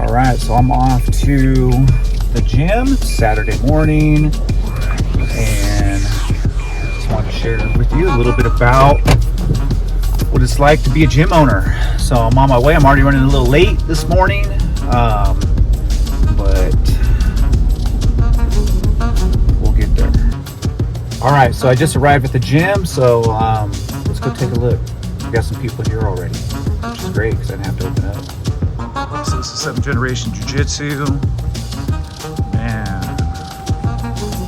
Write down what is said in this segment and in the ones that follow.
All right, so I'm off to the gym Saturday morning, and just want to share with you a little bit about what it's like to be a gym owner. So I'm on my way. I'm already running a little late this morning, but we'll get there. All right, so I just arrived at the gym, so let's go take a look. We got some people here already, which is great because I didn't have to open up. So this is 7th generation Jiu Jitsu. Man,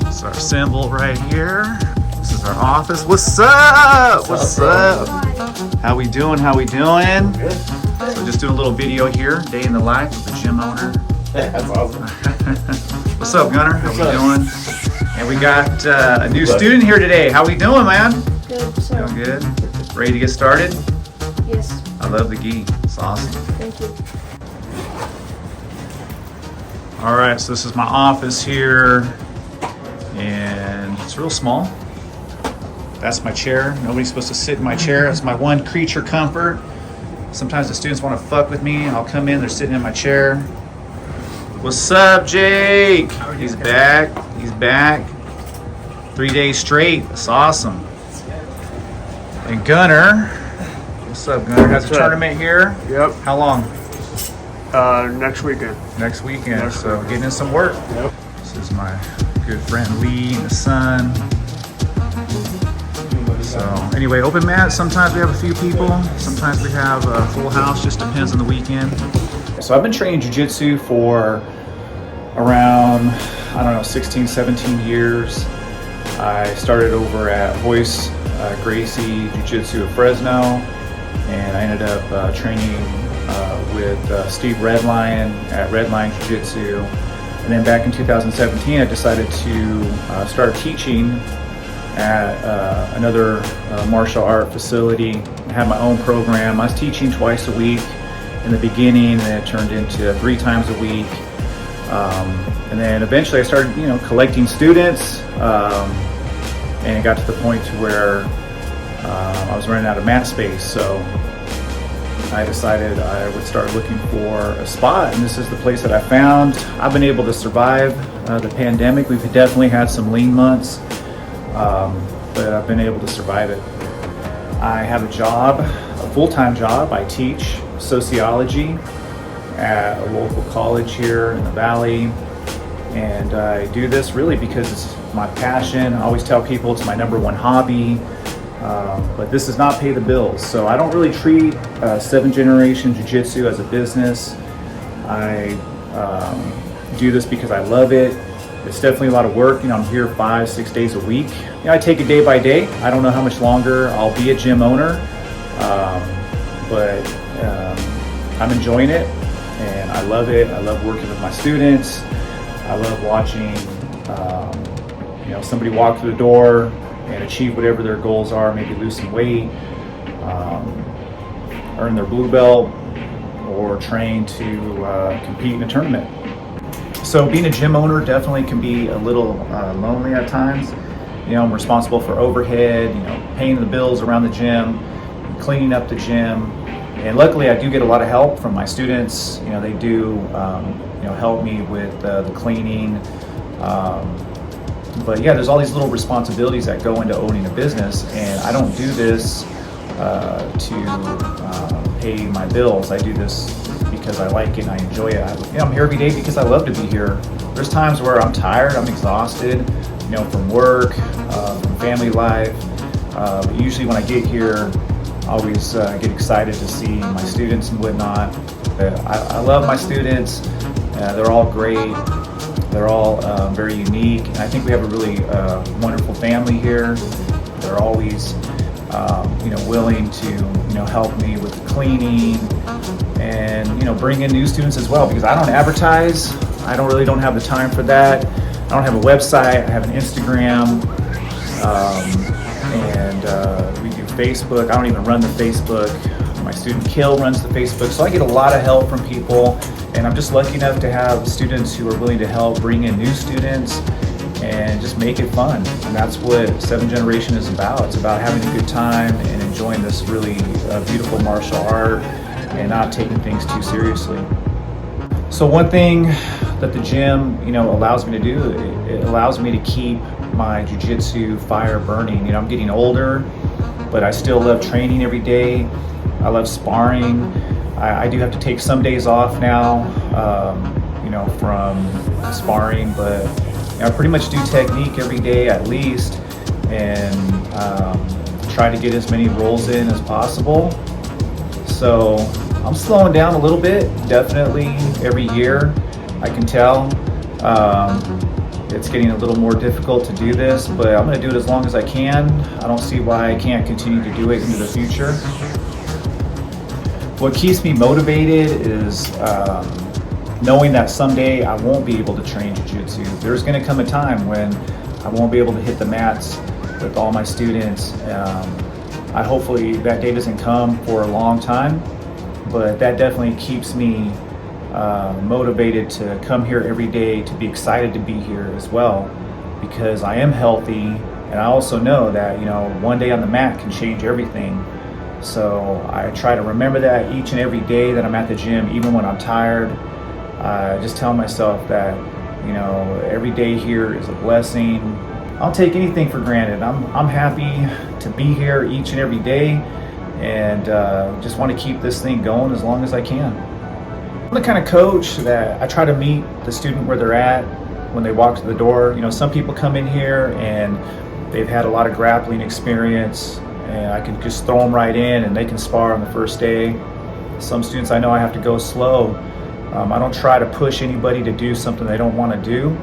this is our symbol right here. This is our office. What's up? What's up? How we doing? How we doing? Good. So just doing a little video here, day in the life of a gym owner. That's awesome. What's up, Gunner? How we doing? And we got a new student here today. How we doing, man? Good, sir. Doing good? Ready to get started? Yes. I love the gi. It's awesome. Thank you. All right, so this is my office here, and it's real small. That's my chair. Nobody's supposed to sit in my chair. That's my one creature comfort. Sometimes the students want to fuck with me. I'll come in, they're sitting in my chair. What's up, Jake? He's back. He's back. 3 days straight. That's awesome. And Gunner. What's up, Gunner? Has a tournament here. Yep. How long? Next weekend. Next weekend. Next So weekend. getting in some work. Yep. This is my good friend Lee and the son. So anyway, open mat. Sometimes we have a few people. Sometimes we have a full house. Just depends on the weekend. So I've been training jiu-jitsu for around, 16, 17 years. I started over at Hoist Gracie Jiu-Jitsu of Fresno, and I ended up training with Steve Redline at Redline Jiu-Jitsu. And then back in 2017, I decided to start teaching at another martial art facility. I had my own program. I was teaching twice a week in the beginning, and then it turned into 3 times a week. And then eventually I started, collecting students, and it got to the point to where I was running out of mat space. So I decided I would start looking for a spot, and this is the place that I found. I've been able to survive the pandemic. We've definitely had some lean months, but I've been able to survive it. I have a job, a full-time job. I teach sociology at a local college here in the Valley, and I do this really because it's my passion. I always tell people it's my #1 hobby. But this does not pay the bills. So I don't really treat 7th generation Jiu-Jitsu as a business. I do this because I love it. It's definitely a lot of work. I'm here 5-6 days a week. I take it day by day. I don't know how much longer I'll be a gym owner, but I'm enjoying it, and I love it. I love working with my students. I love watching somebody walk through the door and achieve whatever their goals are, maybe lose some weight, earn their blue belt, or train to compete in a tournament. So being a gym owner definitely can be a little lonely at times. I'm responsible for overhead, paying the bills around the gym, cleaning up the gym. And luckily I do get a lot of help from my students. They do help me with the cleaning. But yeah, there's all these little responsibilities that go into owning a business, and I don't do this to pay my bills. I do this because I like it and I enjoy it. I'm here every day because I love to be here. There's times where I'm tired, I'm exhausted, from work, from family life. But usually when I get here, I always get excited to see my students and whatnot. I love my students. They're all great. They're all very unique, and I think we have a really wonderful family here. They're always, willing to, help me with the cleaning, and bring in new students as well. Because I don't advertise. I don't have the time for that. I don't have a website. I have an Instagram, and we do Facebook. I don't even run the Facebook. My student Kill runs the Facebook, so I get a lot of help from people. And I'm just lucky enough to have students who are willing to help bring in new students and just make it fun. And that's what 7th generation is about. It's about having a good time and enjoying this really beautiful martial art and not taking things too seriously. So one thing that the gym, allows me to do, it allows me to keep my jiu-jitsu fire burning. I'm getting older, but I still love training every day. I love sparring. I do have to take some days off now, from sparring, but I pretty much do technique every day at least, and try to get as many rolls in as possible. So I'm slowing down a little bit, definitely every year. I can tell it's getting a little more difficult to do this, but I'm going to do it as long as I can. I don't see why I can't continue to do it into the future. What keeps me motivated is knowing that someday I won't be able to train jiu-jitsu. There's going to come a time when I won't be able to hit the mats with all my students. Hopefully that day doesn't come for a long time, but that definitely keeps me motivated to come here every day, to be excited to be here as well, because I am healthy, and I also know that one day on the mat can change everything. So I try to remember that each and every day that I'm at the gym, even when I'm tired. I just tell myself that every day here is a blessing. I don't take anything for granted. I'm happy to be here each and every day, and just want to keep this thing going as long as I can. I'm the kind of coach that I try to meet the student where they're at when they walk to the door. Some people come in here and they've had a lot of grappling experience, and I can just throw them right in and they can spar on the first day. Some students I know I have to go slow. I don't try to push anybody to do something they don't want to do.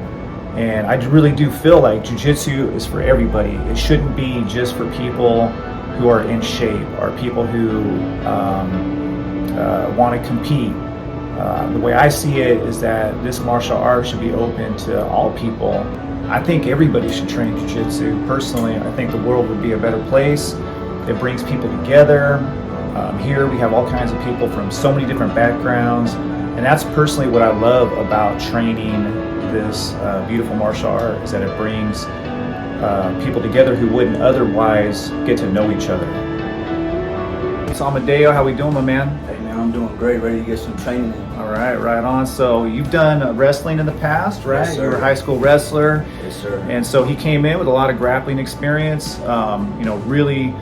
And I really do feel like jiu-jitsu is for everybody. It shouldn't be just for people who are in shape or people who want to compete. The way I see it is that this martial art should be open to all people. I think everybody should train jiu-jitsu. Personally, I think the world would be a better place. It brings people together. Here we have all kinds of people from so many different backgrounds, and that's personally what I love about training this beautiful martial art, is that it brings people together who wouldn't otherwise get to know each other. So Amadeo, how we doing, my man? Hey man, I'm doing great, ready to get some training in. All right, right on. So you've done wrestling in the past, right? Yes, sir. You were a high school wrestler. Yes, sir. And so he came in with a lot of grappling experience, really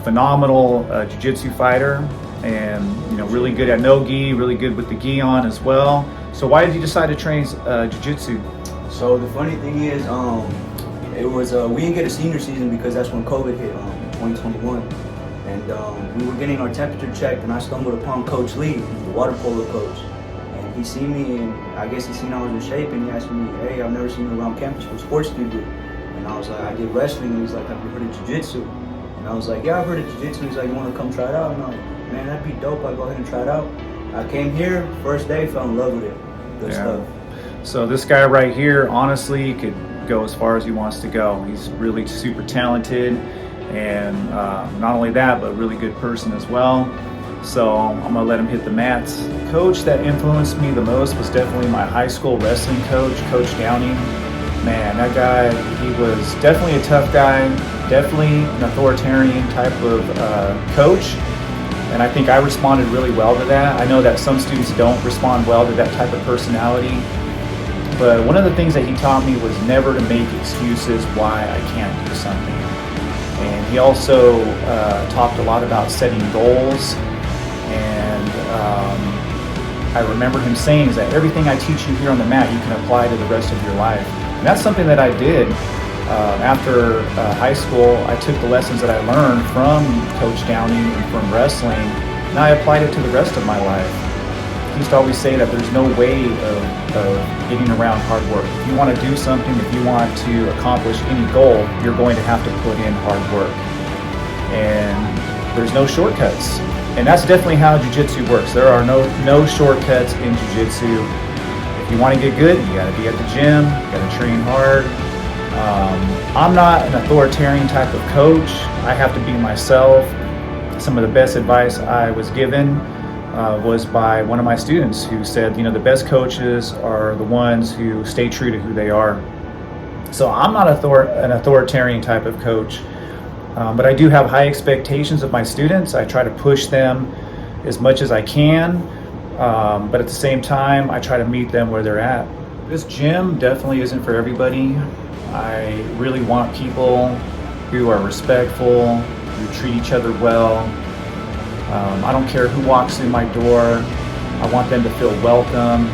phenomenal jiu-jitsu fighter, and really good at no gi, really good with the gi on as well. So why did you decide to train jiu-jitsu? So the funny thing is, it was we didn't get a senior season because that's when COVID hit, 2021, and we were getting our temperature checked, and I stumbled upon Coach Lee, the water polo coach, and he seen me, and I guess he seen I was in shape, and he asked me, hey, I've never seen you around campus, what sports do you do? And I was like, I did wrestling, and he's like, have you heard of jiu-jitsu? And I was like, yeah, I've heard of jiu-jitsu. He's like, you want to come try it out? And I'm like, man, that'd be dope. I'll go ahead and try it out. I came here, first day, fell in love with it. Good stuff. So this guy right here, honestly, could go as far as he wants to go. He's really super talented, and not only that, but a really good person as well. So I'm gonna let him hit the mats. The coach that influenced me the most was definitely my high school wrestling coach, Coach Downing. Man, that guy, he was definitely a tough guy, definitely an authoritarian type of coach. And I think I responded really well to that. I know that some students don't respond well to that type of personality. But one of the things that he taught me was never to make excuses why I can't do something. And he also talked a lot about setting goals. And I remember him saying is that everything I teach you here on the mat, you can apply to the rest of your life. And that's something that I did. After high school, I took the lessons that I learned from Coach Downing and from wrestling, and I applied it to the rest of my life. He used to always say that there's no way of getting around hard work. If you want to do something, if you want to accomplish any goal, you're going to have to put in hard work. And there's no shortcuts. And that's definitely how jiu-jitsu works. There are no shortcuts in jiu-jitsu. If you want to get good, you got to be at the gym, you got to train hard. I'm not an authoritarian type of coach. I have to be myself. Some of the best advice I was given was by one of my students who said, the best coaches are the ones who stay true to who they are. So I'm not an authoritarian type of coach, but I do have high expectations of my students. I try to push them as much as I can. But at the same time, I try to meet them where they're at. This gym definitely isn't for everybody. I really want people who are respectful, who treat each other well. I don't care who walks through my door. I want them to feel welcome.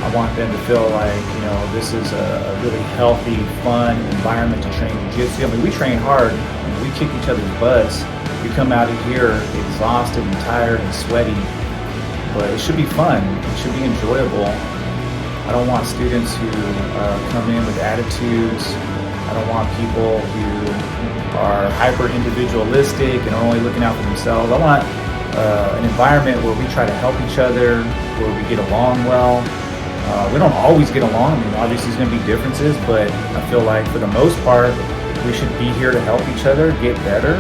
I want them to feel like, you know, this is a really healthy, fun environment to train jiu-jitsu. I mean, we train hard. We kick each other's butts. We come out of here exhausted and tired and sweaty, but it should be fun. It should be enjoyable. I don't want students who come in with attitudes. I don't want people who are hyper individualistic and are only looking out for themselves. I want an environment where we try to help each other, where we get along well. We don't always get along. I mean, obviously there's going to be differences, but I feel like for the most part, we should be here to help each other get better.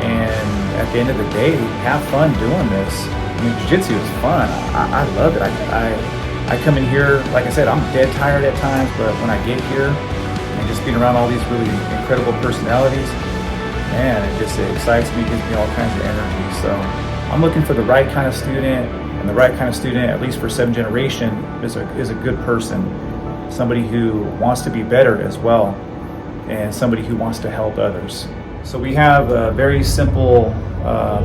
And at the end of the day, have fun doing this. I mean, jiu-jitsu is fun. I love it. I come in here, like I said, I'm dead tired at times, but when I get here and just being around all these really incredible personalities, man, it just excites me, gives me all kinds of energy. So I'm looking for the right kind of student, and the right kind of student, at least for 7th generation, is a good person, somebody who wants to be better as well, and somebody who wants to help others. So we have a very simple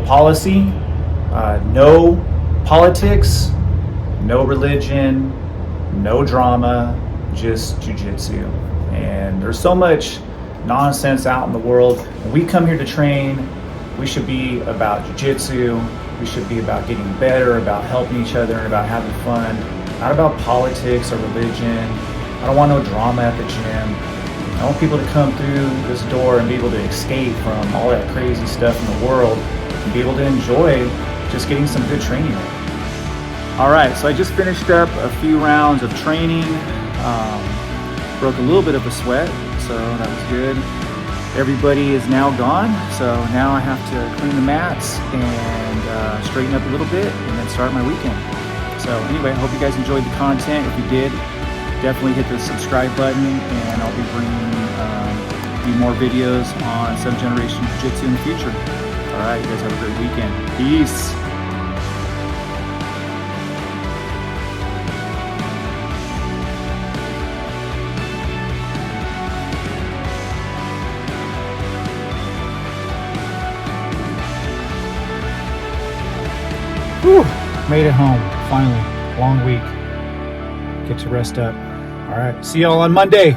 policy: no politics, no religion, no drama, just jiu-jitsu. And there's so much nonsense out in the world. When we come here to train, we should be about jiu-jitsu. We should be about getting better, about helping each other, and about having fun. Not about politics or religion. I don't want no drama at the gym. I want people to come through this door and be able to escape from all that crazy stuff in the world and be able to enjoy just getting some good training in. All right, so I just finished up a few rounds of training. Broke a little bit of a sweat, so that was good. Everybody is now gone, so now I have to clean the mats and straighten up a little bit and then start my weekend. So anyway, I hope you guys enjoyed the content. If you did, definitely hit the subscribe button, and I'll be bringing a few more videos on 7th generation jiu-jitsu in the future. All right, you guys have a great weekend. Peace. Whew, made it home, finally. Long week. Get to rest up. All right, see y'all on Monday.